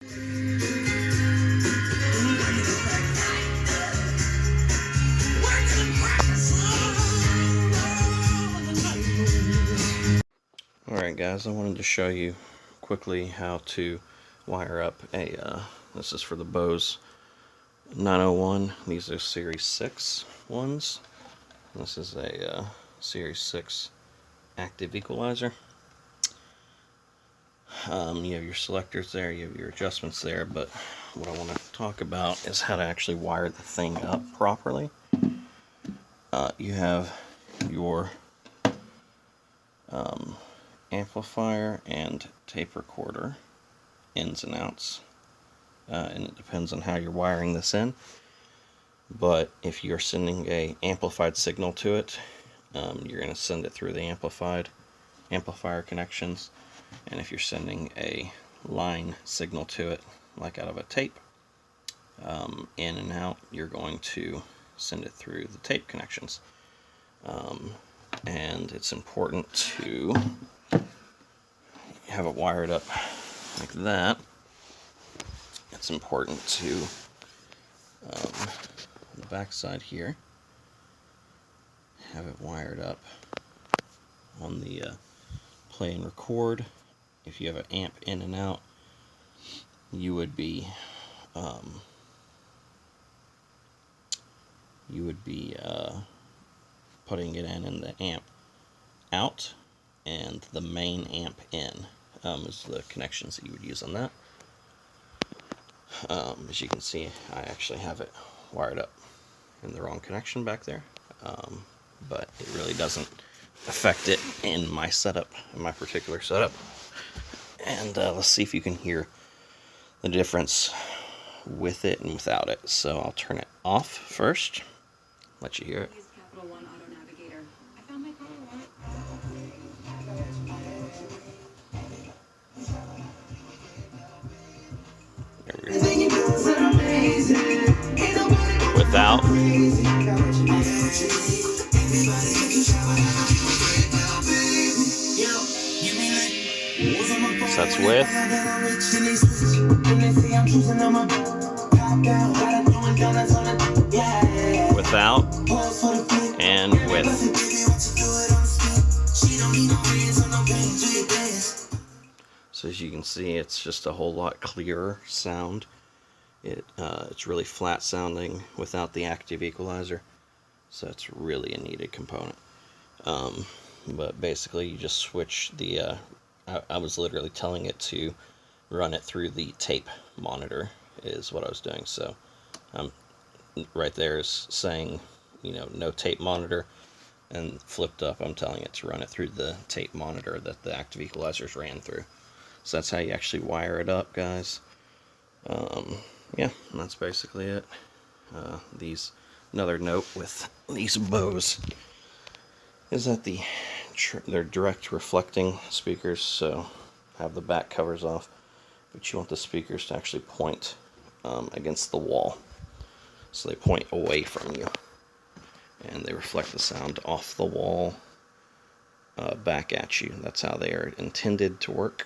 Alright guys, I wanted to show you quickly how to wire up this is for the Bose 901. These are Series 6 ones. This is a Series 6 active equalizer. You have your selectors there, you have your adjustments there, but what I want to talk about is how to actually wire the thing up properly. You have your amplifier and tape recorder ins and outs, and it depends on how you're wiring this in, but if you're sending a amplified signal to it, you're going to send it through the amplifier connections, and if you're sending a line signal to it like out of a tape, in and out, you're going to send it through the tape connections. And it's important to have it wired up like that. It's important to the back side here, have it wired up on the play and record. If you have an amp in and out, you would be putting it in the amp out, and the main amp in is the connections that you would use on that. As you can see, I actually have it wired up in the wrong connection back there, but it really doesn't affect it in my setup, in my particular setup. And let's see if you can hear the difference with it and without it. So I'll turn it off first, let you hear it. Without. So that's with. Without. And with. So as you can see, it's just a whole lot clearer sound. It's really flat sounding without the active equalizer, so it's really a needed component. But basically you just switch the I was literally telling it to run it through the tape monitor is what I was doing. So right there is saying, you know, no tape monitor, and flipped up I'm telling it to run it through the tape monitor that the active equalizers ran through. So that's how you actually wire it up, guys. Yeah, that's basically it. Another note with these Bose is that they're direct reflecting speakers, so have the back covers off, but you want the speakers to actually point against the wall, so they point away from you, and they reflect the sound off the wall back at you. That's how they are intended to work.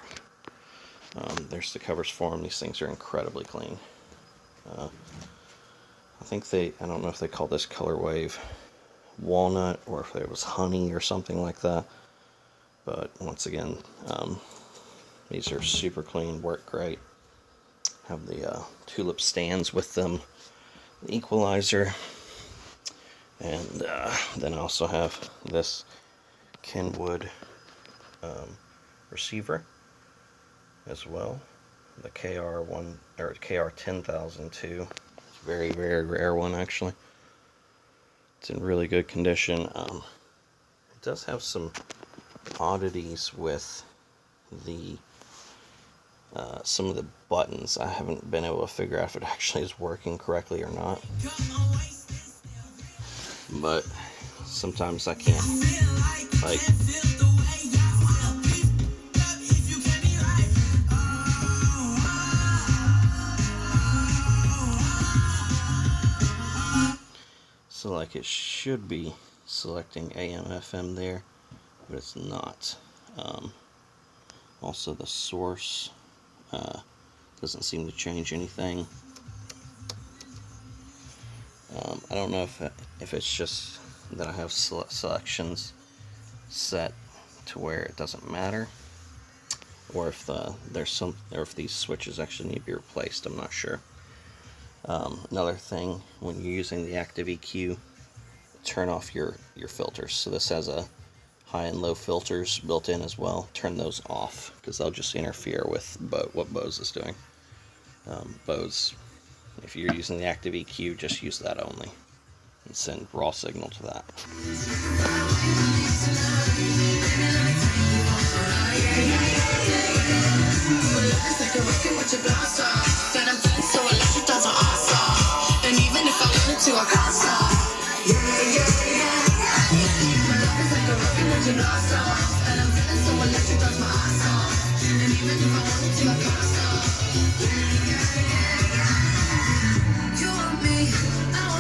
There's the covers for them. These things are incredibly clean. I think I don't know if they call this color wave walnut or if it was honey or something like that, but once again, these are super clean, work great. Have the tulip stands with them, the equalizer, and then I also have this Kenwood receiver as well, the KR-10000 II. Very, very rare one, actually. It's in really good condition. It does have some oddities with the some of the buttons. I haven't been able to figure out if it actually is working correctly or not, but sometimes I can't, like, so like it should be selecting AM FM there, but it's not. Also the source Doesn't seem to change anything. I don't know if it's just that I have selections set to where it doesn't matter, or if if these switches actually need to be replaced. I'm not sure. Another thing, when you're using the active EQ, turn off your filters. So this has a high and low filters built in as well. Turn those off because they'll just interfere with what Bose is doing. Bose, if you're using the active EQ, just use that only and send raw signal to that.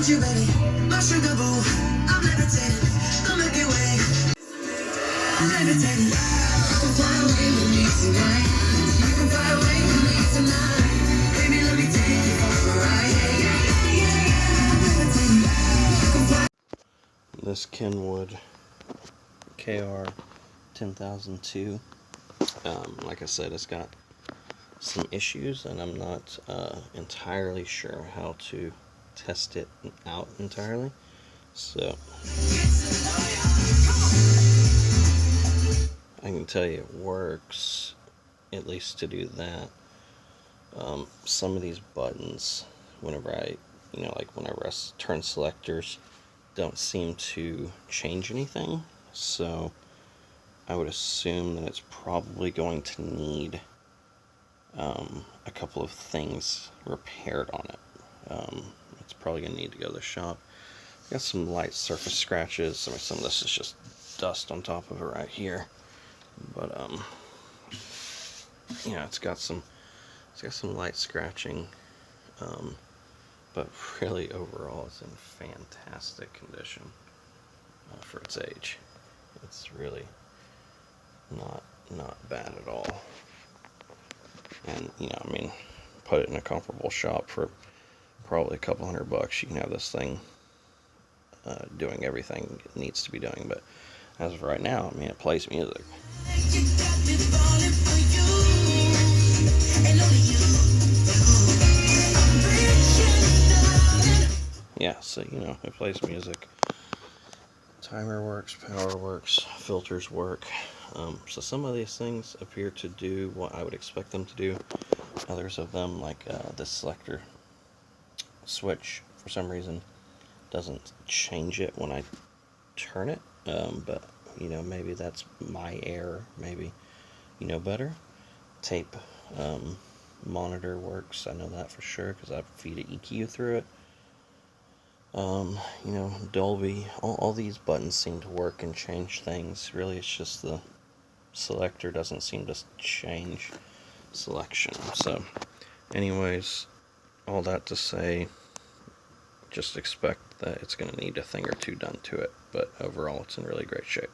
You baby, my sugar boo, I'm levitating, come make it way. I'm levitating. You can fly away with me tonight. You can fly away with me tonight. Baby, let me take you for a ride. I'm levitating. This Kenwood KR-10000 II, like I said, it's got some issues, and I'm not entirely sure how to test it out entirely. So I can tell you it works, at least to do that. Some of these buttons, whenever I turn selectors, don't seem to change anything. So I would assume that it's probably going to need a couple of things repaired on it. It's probably going to need to go to the shop. Got some light surface scratches. I mean, some of this is just dust on top of it right here. But yeah, it's got some light scratching. But really, overall, it's in fantastic condition for its age. It's really not bad at all. And I mean, put it in a comparable shop for probably a couple $100. You can have this thing doing everything it needs to be doing. But as of right now, I mean, it plays music. Yeah, so it plays music. Timer works, power works, filters work. So some of these things appear to do what I would expect them to do. Others of them, like this selector switch, for some reason doesn't change it when I turn it. But maybe that's my error. Maybe better. Tape monitor works. I know that for sure because I feed an EQ through it. Dolby, all these buttons seem to work and change things. Really, it's just the selector doesn't seem to change selection. So anyways, all that to say, just expect that it's going to need a thing or two done to it, but overall it's in really great shape.